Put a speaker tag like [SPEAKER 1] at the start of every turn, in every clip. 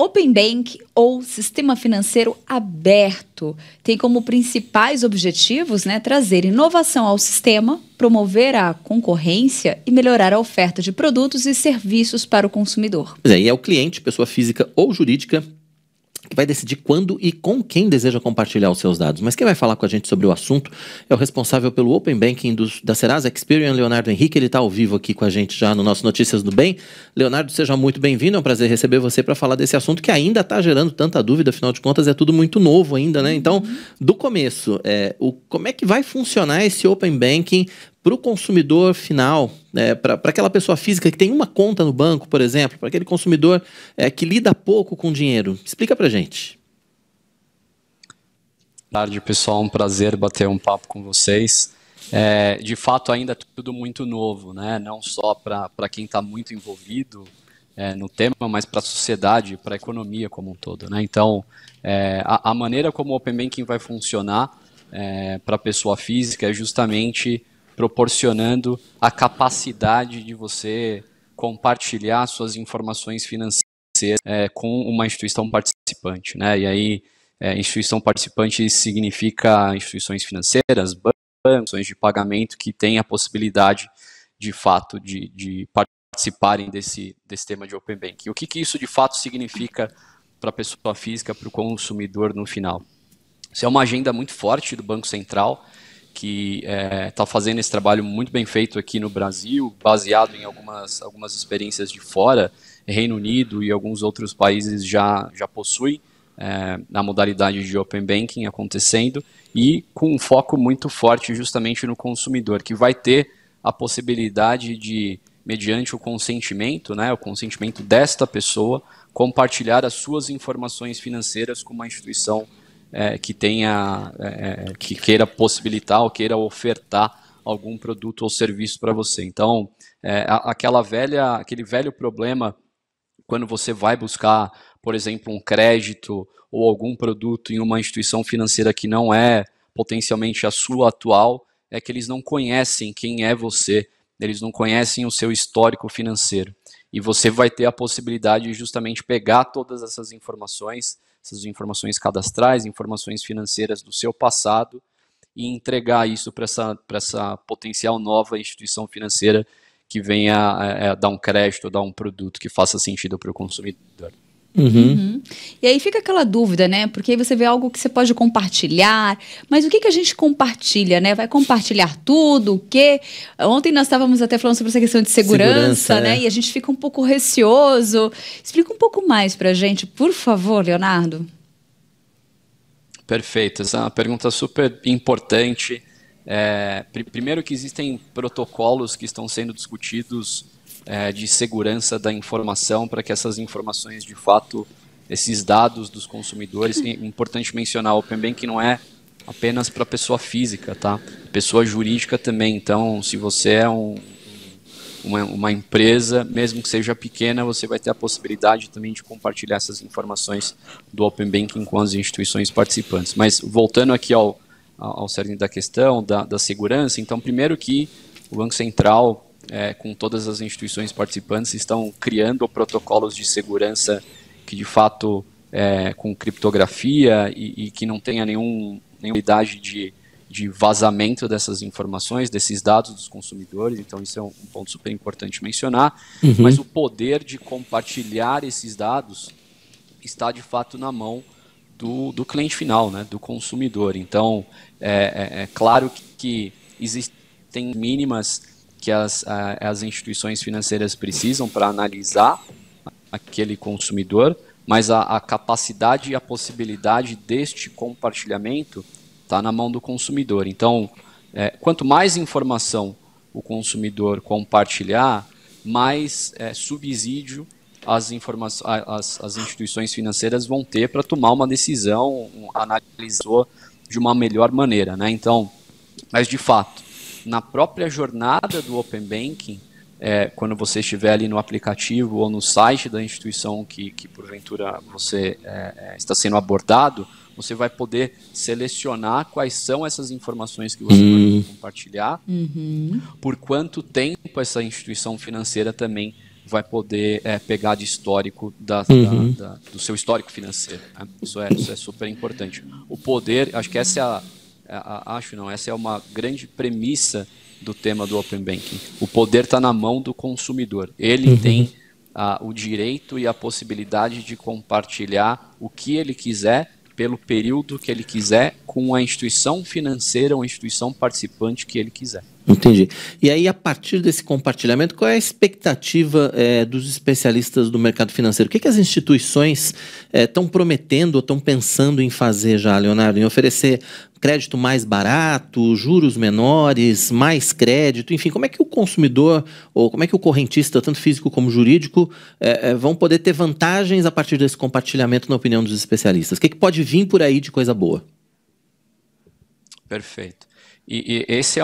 [SPEAKER 1] Open Bank, ou Sistema Financeiro Aberto, tem como principais objetivos, né, trazer inovação ao sistema, promover a concorrência e melhorar a oferta de produtos e serviços para o consumidor.
[SPEAKER 2] E é o cliente, pessoa física ou jurídica, que vai decidir quando e com quem deseja compartilhar os seus dados. Mas quem vai falar com a gente sobre o assunto é o responsável pelo Open Banking da Serasa Experian, Leonardo Henrique. Ele está ao vivo aqui com a gente já no nosso Notícias do Bem. Leonardo, seja muito bem-vindo. É um prazer receber você para falar desse assunto que ainda está gerando tanta dúvida. Afinal de contas, é tudo muito novo ainda, né? Então, do começo, como é que vai funcionar esse Open Banking para o consumidor final, para aquela pessoa física que tem uma conta no banco, por exemplo, para aquele consumidor que lida pouco com dinheiro? Explica para a gente.
[SPEAKER 3] Boa tarde, pessoal. Um prazer bater um papo com vocês. De fato, ainda é tudo muito novo, né? Não só para quem está muito envolvido no tema, mas para a sociedade, para a economia como um todo, né? Então, a maneira como o Open Banking vai funcionar para a pessoa física é justamente proporcionando a capacidade de você compartilhar suas informações financeiras com uma instituição participante, né? E aí, instituição participante significa instituições financeiras, bancos, de pagamento que têm a possibilidade, de fato, de participarem desse tema de Open Banking. O que isso, de fato, significa para a pessoa física, para o consumidor no final? Isso é uma agenda muito forte do Banco Central, que está fazendo esse trabalho muito bem feito aqui no Brasil, baseado em algumas experiências de fora. Reino Unido e alguns outros países já possuem a modalidade de Open Banking acontecendo, e com um foco muito forte justamente no consumidor, que vai ter a possibilidade de, mediante o consentimento, né, o consentimento desta pessoa, compartilhar as suas informações financeiras com uma instituição que tenha, que queira possibilitar ou queira ofertar algum produto ou serviço para você. Então, aquele velho problema, quando você vai buscar, por exemplo, um crédito ou algum produto em uma instituição financeira que não é potencialmente a sua atual, é que eles não conhecem quem é você, eles não conhecem o seu histórico financeiro. E você vai ter a possibilidade de justamente pegar todas essas informações cadastrais, informações financeiras do seu passado, e entregar isso para essa potencial nova instituição financeira que venha a dar um crédito, dar um produto que faça sentido para o consumidor.
[SPEAKER 1] E aí fica aquela dúvida, né? Porque aí você vê algo que você pode compartilhar, mas o que a gente compartilha, né? Vai compartilhar tudo, o quê? Ontem nós estávamos até falando sobre essa questão de segurança, né? E a gente fica um pouco receoso. Explica um pouco mais pra gente, por favor, Leonardo.
[SPEAKER 3] Perfeito, essa é uma pergunta super importante. Primeiro que existem protocolos que estão sendo discutidos de segurança da informação, para que essas informações, de fato, esses dados dos consumidores, é importante mencionar, o Open Banking não é apenas para pessoa física, tá? Pessoa jurídica também. Então, se você é uma empresa, mesmo que seja pequena, você vai ter a possibilidade também de compartilhar essas informações do Open Banking com as instituições participantes. Mas, voltando aqui ao cerne da questão da segurança, então, primeiro que o Banco Central, com todas as instituições participantes, estão criando protocolos de segurança que, de fato, com criptografia e que não tenha nenhuma idade de vazamento dessas informações, desses dados dos consumidores. Então, isso é um ponto super importante mencionar. Mas o poder de compartilhar esses dados está, de fato, na mão do cliente final, né, do consumidor. Então, é claro que existem mínimas que as instituições financeiras precisam para analisar aquele consumidor, mas a capacidade e a possibilidade deste compartilhamento está na mão do consumidor. Então, quanto mais informação o consumidor compartilhar, mais subsídio as instituições financeiras vão ter para tomar uma decisão, analisar de uma melhor maneira, né? Então, mas de fato, na própria jornada do Open Banking, quando você estiver ali no aplicativo ou no site da instituição que porventura você está sendo abordado, você vai poder selecionar quais são essas informações que você vai compartilhar, por quanto tempo essa instituição financeira também vai poder pegar de histórico do seu histórico financeiro, né? Isso é super importante. O poder, acho que essa é uma grande premissa do tema do Open Banking. O poder está na mão do consumidor. Ele tem o direito e a possibilidade de compartilhar o que ele quiser, pelo período que ele quiser, com a instituição financeira ou a instituição participante que ele quiser.
[SPEAKER 2] Entendi. E aí, a partir desse compartilhamento, qual é a expectativa dos especialistas do mercado financeiro? O que as instituições estão prometendo ou estão pensando em fazer já, Leonardo? Em oferecer crédito mais barato, juros menores, mais crédito, enfim, como é que o consumidor ou como é que o correntista, tanto físico como jurídico, vão poder ter vantagens a partir desse compartilhamento, na opinião dos especialistas? O que pode vir por aí de coisa boa?
[SPEAKER 3] Perfeito. E esse é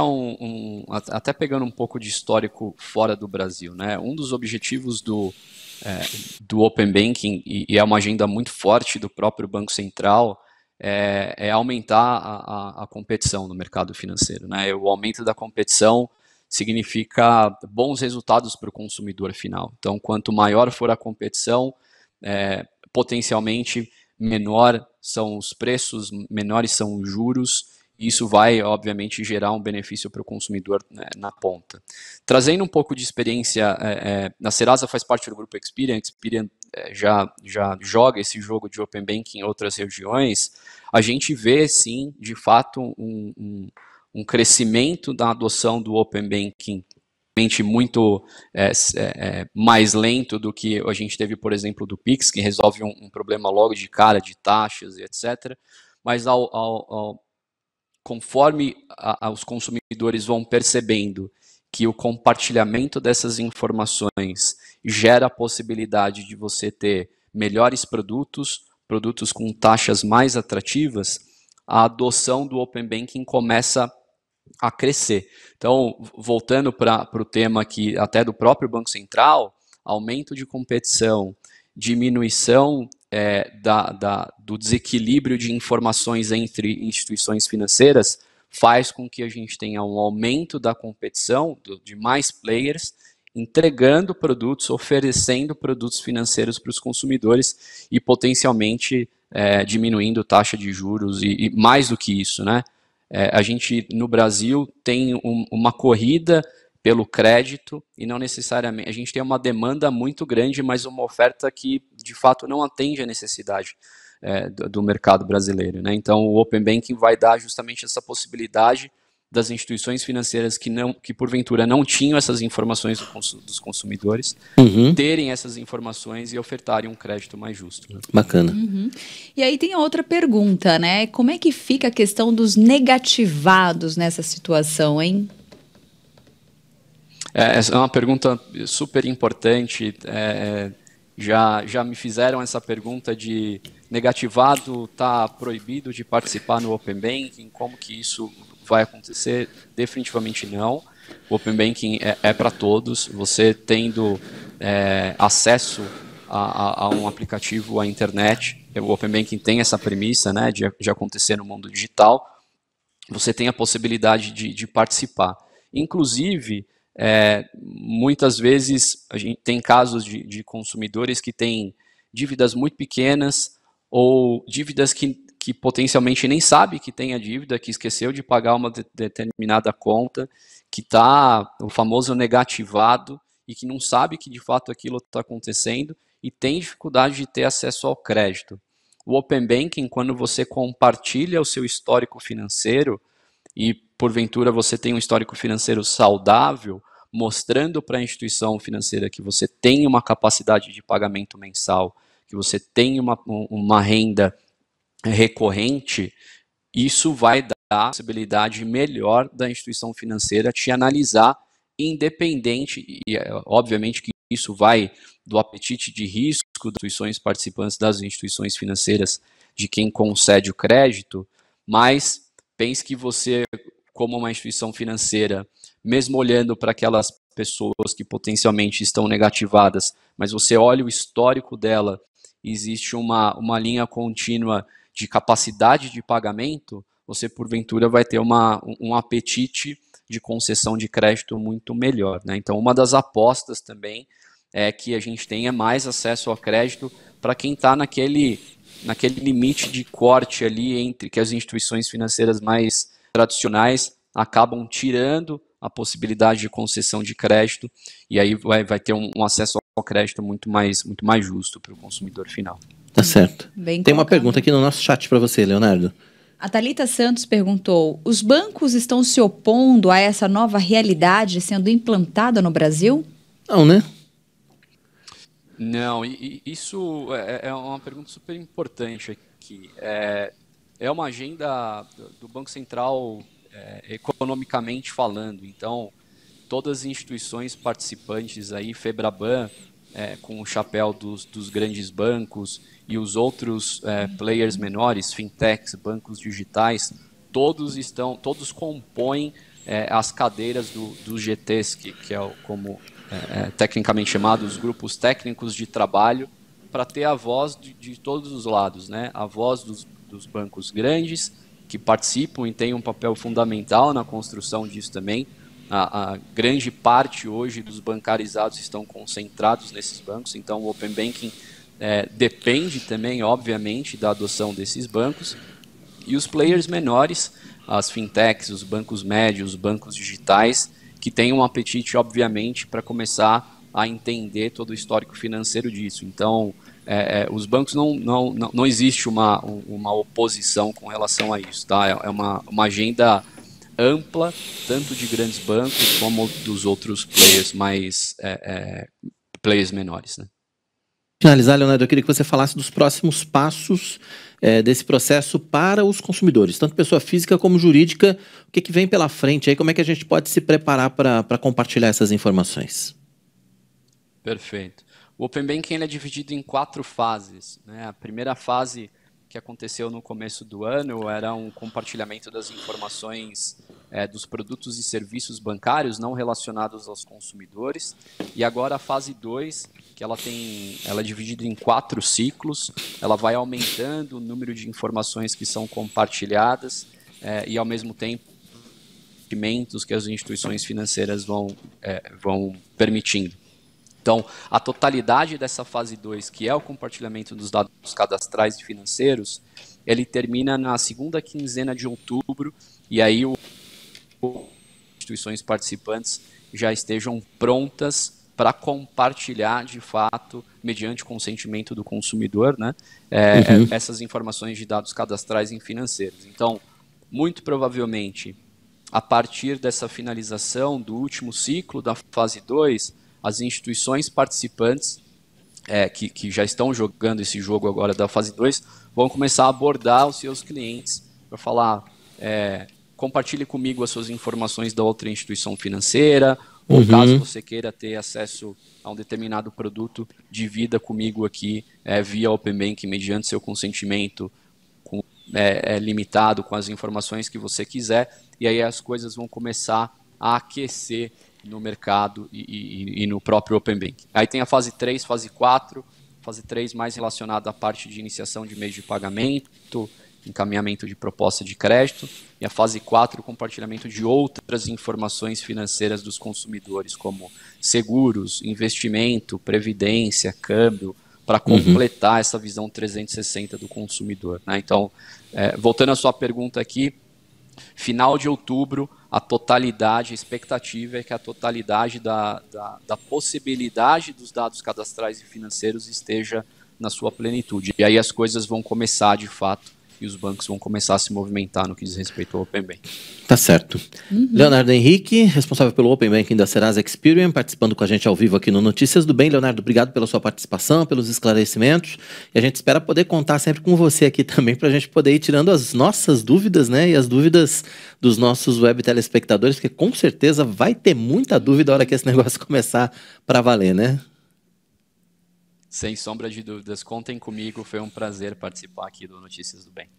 [SPEAKER 3] até pegando um pouco de histórico fora do Brasil, né? Um dos objetivos do Open Banking, e é uma agenda muito forte do próprio Banco Central, é aumentar a competição no mercado financeiro, né? O aumento da competição significa bons resultados para o consumidor final. Então, quanto maior for a competição, potencialmente menor são os preços, menores são os juros. Isso vai, obviamente, gerar um benefício para o consumidor, né, na ponta. Trazendo um pouco de experiência, a Serasa faz parte do grupo Experian. Experian já joga esse jogo de Open Banking em outras regiões. A gente vê, sim, de fato, um crescimento da adoção do Open Banking muito mais lento do que a gente teve, por exemplo, do Pix, que resolve um problema logo de cara de taxas e etc. Mas conforme os consumidores vão percebendo que o compartilhamento dessas informações gera a possibilidade de você ter melhores produtos com taxas mais atrativas, a adoção do Open Banking começa a crescer. Então, voltando para o tema aqui, até do próprio Banco Central, aumento de competição, diminuição do desequilíbrio de informações entre instituições financeiras, faz com que a gente tenha um aumento da competição de mais players, entregando produtos, oferecendo produtos financeiros para os consumidores e potencialmente diminuindo taxa de juros e mais do que isso, né? A gente no Brasil tem uma corrida pelo crédito e não necessariamente, a gente tem uma demanda muito grande, mas uma oferta que de fato não atende à necessidade do mercado brasileiro, né? Então o Open Banking vai dar justamente essa possibilidade das instituições financeiras que porventura não tinham essas informações dos consumidores, terem essas informações e ofertarem um crédito mais justo, né?
[SPEAKER 2] Bacana.
[SPEAKER 1] E aí tem outra pergunta, né? Como é que fica a questão dos negativados nessa situação, hein?
[SPEAKER 3] Essa é uma pergunta super importante. Já me fizeram essa pergunta de negativado está proibido de participar no Open Banking, como que isso vai acontecer? Definitivamente não. O Open Banking é para todos. Você tendo acesso a um aplicativo, à internet, o Open Banking tem essa premissa, né, de acontecer no mundo digital, você tem a possibilidade de participar. Inclusive, muitas vezes a gente tem casos de consumidores que têm dívidas muito pequenas ou dívidas que potencialmente nem sabe que tem a dívida, que esqueceu de pagar uma determinada conta, que está o famoso negativado e que não sabe que de fato aquilo está acontecendo e tem dificuldade de ter acesso ao crédito. O Open Banking, quando você compartilha o seu histórico financeiro e porventura você tem um histórico financeiro saudável, mostrando para a instituição financeira que você tem uma capacidade de pagamento mensal, que você tem uma renda recorrente, isso vai dar a possibilidade melhor da instituição financeira te analisar independente, e obviamente que isso vai do apetite de risco das instituições participantes das instituições financeiras, de quem concede o crédito, mas pense que você, como uma instituição financeira, mesmo olhando para aquelas pessoas que potencialmente estão negativadas, mas você olha o histórico dela, existe uma linha contínua de capacidade de pagamento, você porventura vai ter um apetite de concessão de crédito muito melhor, né? Então, uma das apostas também é que a gente tenha mais acesso ao crédito para quem está naquele limite de corte ali entre que as instituições financeiras mais tradicionais acabam tirando a possibilidade de concessão de crédito, e aí vai ter um acesso ao crédito muito mais justo para o consumidor final.
[SPEAKER 2] Tá certo.
[SPEAKER 1] Bem
[SPEAKER 2] Tem uma
[SPEAKER 1] colocado.
[SPEAKER 2] pergunta aqui no nosso chat para você, Leonardo.
[SPEAKER 1] A Thalita Santos perguntou: os bancos estão se opondo a essa nova realidade sendo implantada no Brasil?
[SPEAKER 2] Não, né?
[SPEAKER 3] Não, isso é uma pergunta super importante aqui. É uma agenda do Banco Central economicamente falando. Então, todas as instituições participantes aí, Febraban, com o chapéu dos grandes bancos e os outros players menores, fintechs, bancos digitais, todos compõem as cadeiras dos GTs, que é como tecnicamente chamados grupos técnicos de trabalho, para ter a voz de todos os lados, né? A voz dos bancos grandes, que participam e têm um papel fundamental na construção disso também. A grande parte hoje dos bancarizados estão concentrados nesses bancos, então o Open Banking depende também, obviamente, da adoção desses bancos. E os players menores, as fintechs, os bancos médios, os bancos digitais, que têm um apetite, obviamente, para começar a entender todo o histórico financeiro disso. Então, os bancos não existe uma oposição com relação a isso, tá? É uma agenda ampla, tanto de grandes bancos como dos outros players players menores, né?
[SPEAKER 2] Finalizar, Leonardo, eu queria que você falasse dos próximos passos desse processo para os consumidores, tanto pessoa física como jurídica. O que vem pela frente aí? Como é que a gente pode se preparar para compartilhar essas informações?
[SPEAKER 3] Perfeito. O Open Banking é dividido em 4 fases, né? A primeira fase, que aconteceu no começo do ano, era um compartilhamento das informações dos produtos e serviços bancários não relacionados aos consumidores. E agora a fase 2, que ela é dividida em 4 ciclos, ela vai aumentando o número de informações que são compartilhadas e, ao mesmo tempo, que as instituições financeiras vão permitindo. Então, a totalidade dessa fase 2, que é o compartilhamento dos dados cadastrais e financeiros, ele termina na segunda quinzena de outubro, e aí as instituições participantes já estejam prontas para compartilhar, de fato, mediante consentimento do consumidor, né, essas informações de dados cadastrais e financeiros. Então, muito provavelmente, a partir dessa finalização do último ciclo da fase 2, as instituições participantes que já estão jogando esse jogo agora da fase 2 vão começar a abordar os seus clientes para falar, compartilhe comigo as suas informações da outra instituição financeira, ou caso você queira ter acesso a um determinado produto, divida comigo aqui via Open Banking, mediante seu consentimento limitado com as informações que você quiser, e aí as coisas vão começar a aquecer no mercado e no próprio Open Banking. Aí tem a fase 3, fase 4, fase 3 mais relacionada à parte de iniciação de meios de pagamento, encaminhamento de proposta de crédito, e a fase 4, o compartilhamento de outras informações financeiras dos consumidores, como seguros, investimento, previdência, câmbio, para completar essa visão 360 do consumidor, né? Então, voltando à sua pergunta aqui, final de outubro, a expectativa é que a totalidade da possibilidade dos dados cadastrais e financeiros esteja na sua plenitude. E aí as coisas vão começar, de fato, e os bancos vão começar a se movimentar no que diz respeito ao Open Banking.
[SPEAKER 2] Tá certo. Leonardo Henrique, responsável pelo Open Banking da Serasa Experian, participando com a gente ao vivo aqui no Notícias do Bem. Leonardo, obrigado pela sua participação, pelos esclarecimentos. E a gente espera poder contar sempre com você aqui também, para a gente poder ir tirando as nossas dúvidas, né? E as dúvidas dos nossos web telespectadores, porque com certeza vai ter muita dúvida na hora que esse negócio começar para valer, né?
[SPEAKER 3] Sem sombra de dúvidas, contem comigo, foi um prazer participar aqui do Notícias do Bem.